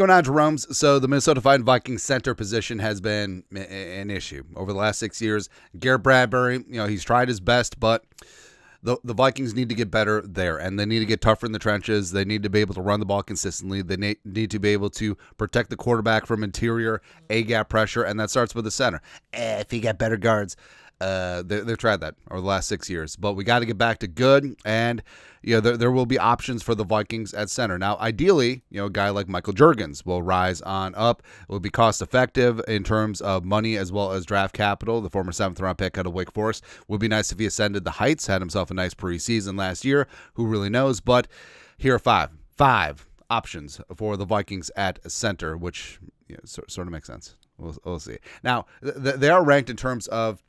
going on, Jerome's? So the Minnesota Vikings center position has been an issue over the last 6 years. Garrett Bradbury, he's tried his best, but the Vikings need to get better there, and they need to get tougher in the trenches. They need to be able to run the ball consistently. They need to be able to protect the quarterback from interior A-gap pressure, and that starts with the center. If you got better guards, they've tried that over the last 6 years, but we got to get back to good, and there will be options for the Vikings at center. Now, ideally, a guy like Michael Juergens will rise on up. It will be cost effective in terms of money as well as draft capital. The former 7th-round pick out of Wake Forest would be nice if he ascended the heights, had himself a nice preseason last year. Who really knows? But here are five options for the Vikings at center, which sort of makes sense. We'll see. Now, they are ranked in terms of,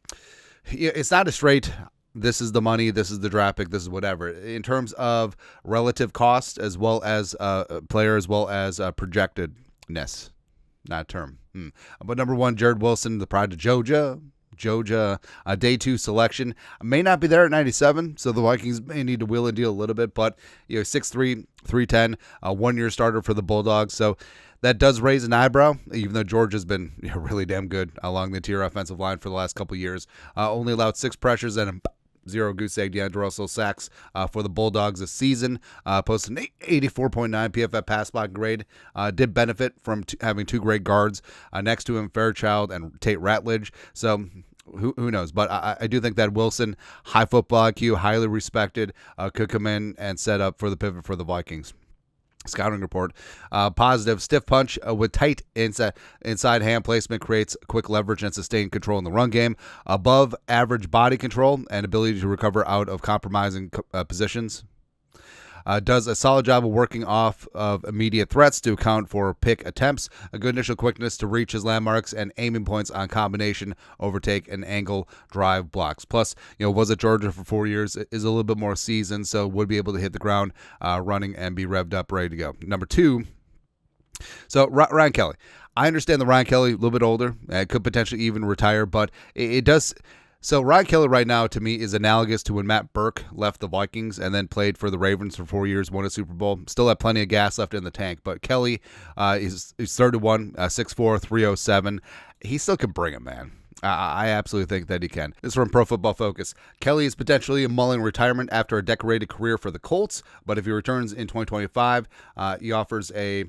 it's not a straight, this is the money, this is the draft pick, this is whatever. In terms of relative cost as well as player as well as projectedness, not term. But number one, Jared Wilson, the pride of Georgia, day 2 selection. May not be there at 97, so the Vikings may need to wheel and deal a little bit, but 6'3", 310, a 1-year starter for the Bulldogs. So that does raise an eyebrow, even though George has been really damn good along the interior offensive line for the last couple years. Only allowed 6 pressures and 0 goose egg DeAndre sacks for the Bulldogs this season. Posted an 84.9 PFF pass block grade. Did benefit from having 2 great guards next to him, Fairchild and Tate Ratledge. So who knows? But I do think that Wilson, high football IQ, highly respected, could come in and set up for the pivot for the Vikings. Scouting report, positive stiff punch with tight inside hand placement creates quick leverage and sustained control in the run game. Above average body control and ability to recover out of compromising positions. Does a solid job of working off of immediate threats to account for pick attempts. A good initial quickness to reach his landmarks and aiming points on combination, overtake, and angle drive blocks. Plus, was at Georgia for 4 years, is a little bit more seasoned, so would be able to hit the ground running and be revved up, ready to go. Number 2, so Ryan Kelly. I understand that Ryan Kelly, a little bit older, could potentially even retire, but it does. So Ryan Kelly right now, to me, is analogous to when Matt Burke left the Vikings and then played for the Ravens for 4 years, won a Super Bowl. Still had plenty of gas left in the tank. But Kelly is 31, 6'4", 307. He still can bring it, man. I absolutely think that he can. This is from Pro Football Focus. Kelly is potentially mulling retirement after a decorated career for the Colts, but if he returns in 2025, he offers a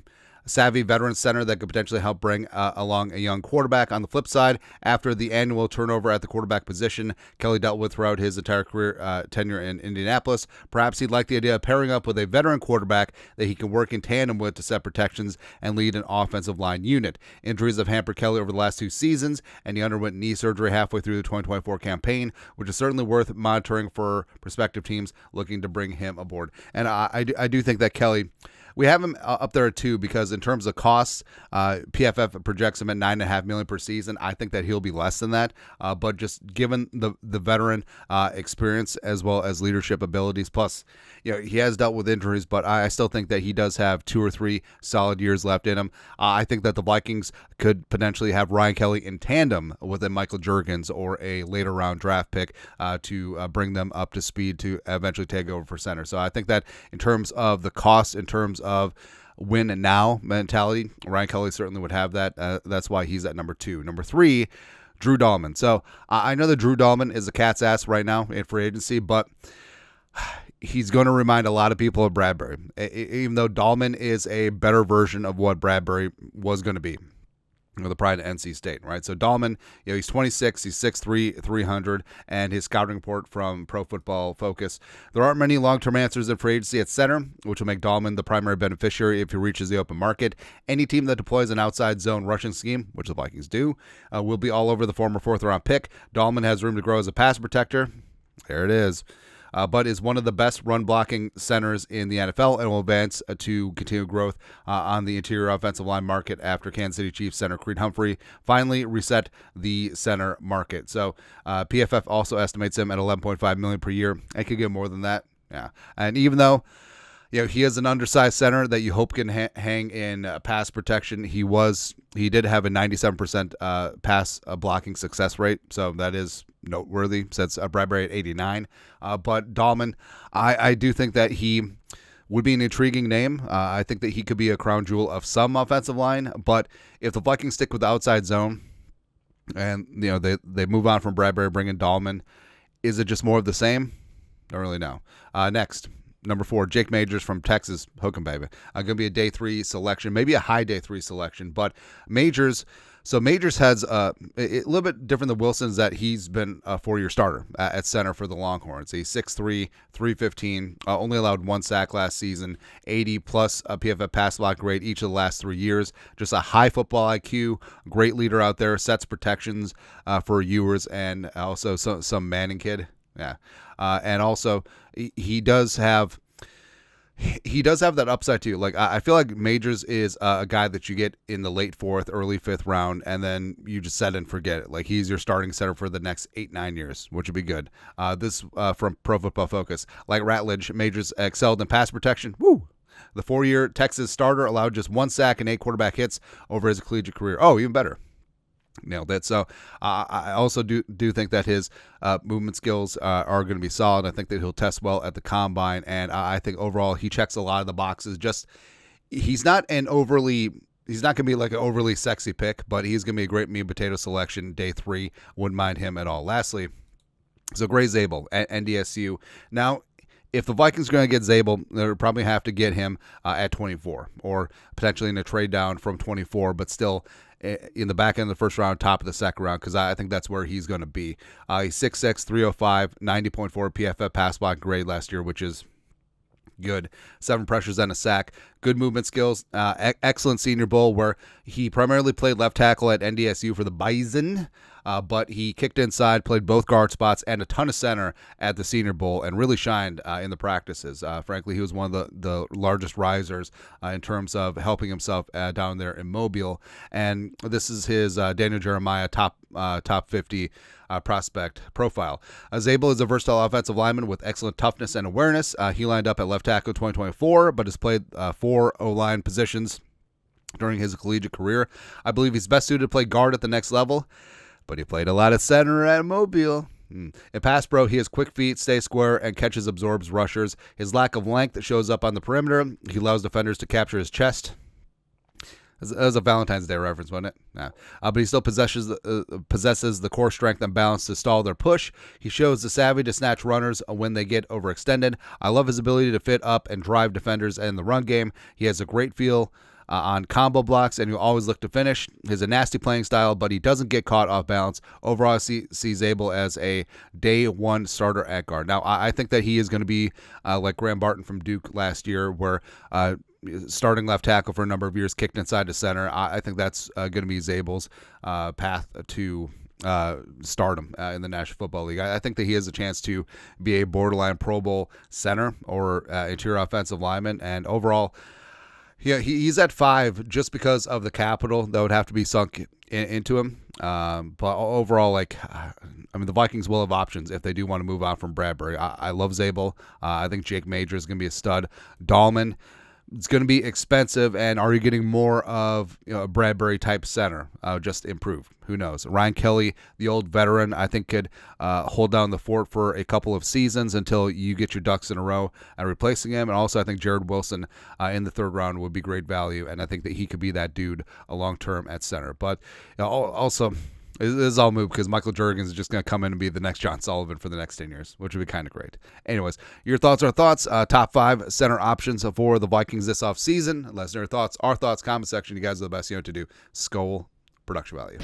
savvy veteran center that could potentially help bring along a young quarterback. On the flip side, after the annual turnover at the quarterback position Kelly dealt with throughout his entire career tenure in Indianapolis, perhaps he'd like the idea of pairing up with a veteran quarterback that he can work in tandem with to set protections and lead an offensive line unit. Injuries have hampered Kelly over the last 2 seasons, and he underwent knee surgery halfway through the 2024 campaign, which is certainly worth monitoring for prospective teams looking to bring him aboard. And I do think that Kelly, we have him up there at 2 because in terms of costs, PFF projects him at $9.5 million per season. I think that he'll be less than that, but just given the veteran experience as well as leadership abilities, plus he has dealt with injuries, but I still think that he does have 2 or 3 solid years left in him. I think that the Vikings could potentially have Ryan Kelly in tandem with a Michael Juergens or a later round draft pick to bring them up to speed to eventually take over for center. So I think that in terms of the cost, in terms of win and now mentality, Ryan Kelly certainly would have that. That's why he's at number 2. Number 3, Drew Dalman. So I know that Drew Dalman is a cat's ass right now in free agency, but he's going to remind a lot of people of Bradbury, even though Dalman is a better version of what Bradbury was going to be. The pride of NC State, right? So Dalman, he's 26, he's 6'3", 300, and his scouting report from Pro Football Focus. There aren't many long-term answers in free agency at center, which will make Dalman the primary beneficiary if he reaches the open market. Any team that deploys an outside zone rushing scheme, which the Vikings do, will be all over the former 4th-round pick. Dalman has room to grow as a pass protector. There it is. But is one of the best run-blocking centers in the NFL and will advance to continue growth on the interior offensive line market after Kansas City Chiefs center Creed Humphrey finally reset the center market. So PFF also estimates him at $11.5 million per year. I could get more than that. Yeah, and even though he is an undersized center that you hope can hang in pass protection. He did have a 97% pass blocking success rate, so that is noteworthy. Sets Bradbury at 89. But Dalman, I do think that he would be an intriguing name. I think that he could be a crown jewel of some offensive line, but if the Vikings stick with the outside zone and they move on from Bradbury, bring in Dalman, is it just more of the same? Don't really know. Next, number 4, Jake Majors from Texas. Hook 'em, baby. Going to be a day 3 selection, maybe a high day 3 selection, but Majors has a little bit different than Wilson's, that he's been a 4-year starter at center for the Longhorns. He's 6'3", 315, only allowed 1 sack last season, 80 plus a PFF pass block grade each of the last 3 years. Just a high football IQ, great leader out there, sets protections for Ewers, and also some Manning kid. Yeah, and also he does have that upside too. Like, I feel like Majors is a guy that you get in the late 4th, early 5th round, and then you just set and forget it. Like, he's your starting center for the next 8-9 years, which would be good. This from Pro Football Focus. Like Ratledge, Majors excelled in pass protection. Woo! The 4-year Texas starter allowed just 1 sack and 8 quarterback hits over his collegiate career. Oh, even better. Nailed it. So I also do think that his movement skills are going to be solid. I think that he'll test well at the combine, and I think overall he checks a lot of the boxes. Just he's not going to be like an overly sexy pick, but he's going to be a great meat and potato selection day 3. Wouldn't mind him at all. Lastly, so Gray Zabel at NDSU. Now, if the Vikings are going to get Zabel, they'll probably have to get him at 24, or potentially in a trade down from 24, but still in the back end of the first round, top of the second round, because I think that's where he's going to be. He's 6'6", 305, 90.4 PFF pass block grade last year, which is good. 7 pressures and a sack. Good movement skills. Excellent Senior Bowl, where he primarily played left tackle at NDSU for the Bison, but he kicked inside, played both guard spots, and a ton of center at the Senior Bowl, and really shined in the practices. Frankly, he was one of the largest risers in terms of helping himself down there in Mobile. And this is his Daniel Jeremiah top 50 prospect profile. Zabel is a versatile offensive lineman with excellent toughness and awareness. He lined up at left tackle in 2024, but has played 4 O-line positions during his collegiate career. I believe he's best suited to play guard at the next level, but he played a lot of center at Mobile. In pass pro, he has quick feet, stays square, and catches absorbs rushers. His lack of length shows up on the perimeter. He allows defenders to capture his chest. That was a Valentine's Day reference, wasn't it? No. But he still possesses the core strength and balance to stall their push. He shows the savvy to snatch runners when they get overextended. I love his ability to fit up and drive defenders in the run game. He has a great feel on combo blocks, and he'll always look to finish. He has a nasty playing style, but he doesn't get caught off balance. Overall, I see Zabel as a day 1 starter at guard. Now, I think that he is going to be like Graham Barton from Duke last year, where starting left tackle for a number of years, kicked inside to center. I think that's going to be Zabel's path to stardom in the National Football League. I think that he has a chance to be a borderline Pro Bowl center or interior offensive lineman, and overall, yeah, he's at 5 just because of the capital that would have to be sunk into him. But overall, the Vikings will have options if they do want to move on from Bradbury. I love Zabel. I think Jake Major is going to be a stud. Dalman, it's going to be expensive, and are you getting more of a Bradbury type center? Just improved. Who knows? Ryan Kelly, the old veteran, I think could hold down the fort for a couple of seasons until you get your ducks in a row and replacing him. And also, I think Jared Wilson in the 3rd round would be great value, and I think that he could be that dude long term at center. But also, this is all moot because Michael Juergens is just going to come in and be the next John Sullivan for the next 10 years, which would be kind of great. Anyways, your thoughts are thoughts. Top 5 center options for the Vikings this offseason. Let us know your thoughts, our thoughts, comment section. You guys are the best. You know what to do. Skol, production value.